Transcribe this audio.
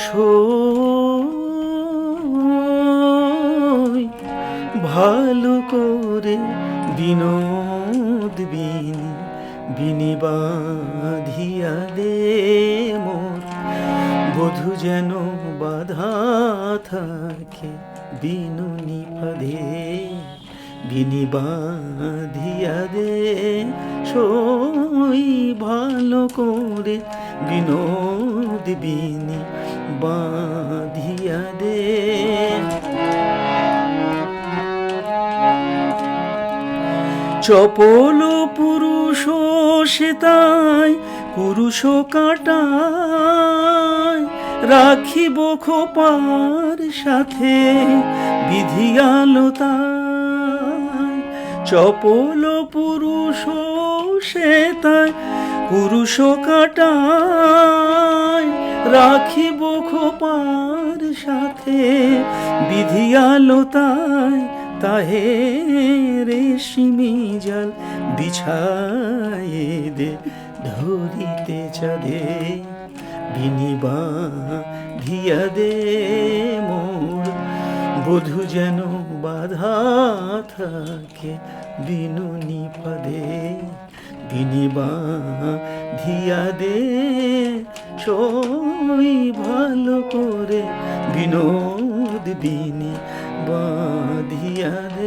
সই ভালো করে বিনোদ বিনি বিনি বাঁধিয়া দে মোর বধূ যেন বাধা থাকে বিনুনি পদে বিনি বাঁধিয়া দে সই ভালো করে বিনোদ বিনি বাঁধিয়া দে। চপল পুরুষ সে তাই পুরুষ কাটায় রাখিব খোপার সাথে বিধিয়ালো তাই। চপল পুরুষ সে তাই পুরুষ কাটায় রাখিব খোপার সাথে বিধিয়ালো তাই। তাহে রেশমি জাল বিছায়ে দে ধরিতে চাঁদে বিনি বাঁধিয়া দে মোর বধূ যেন বাধা থাকে বিনুনি পদে বিনি বাঁধিয়া দে সই ভালো করে বিনোদ বিনি বাঁধিয়া দে।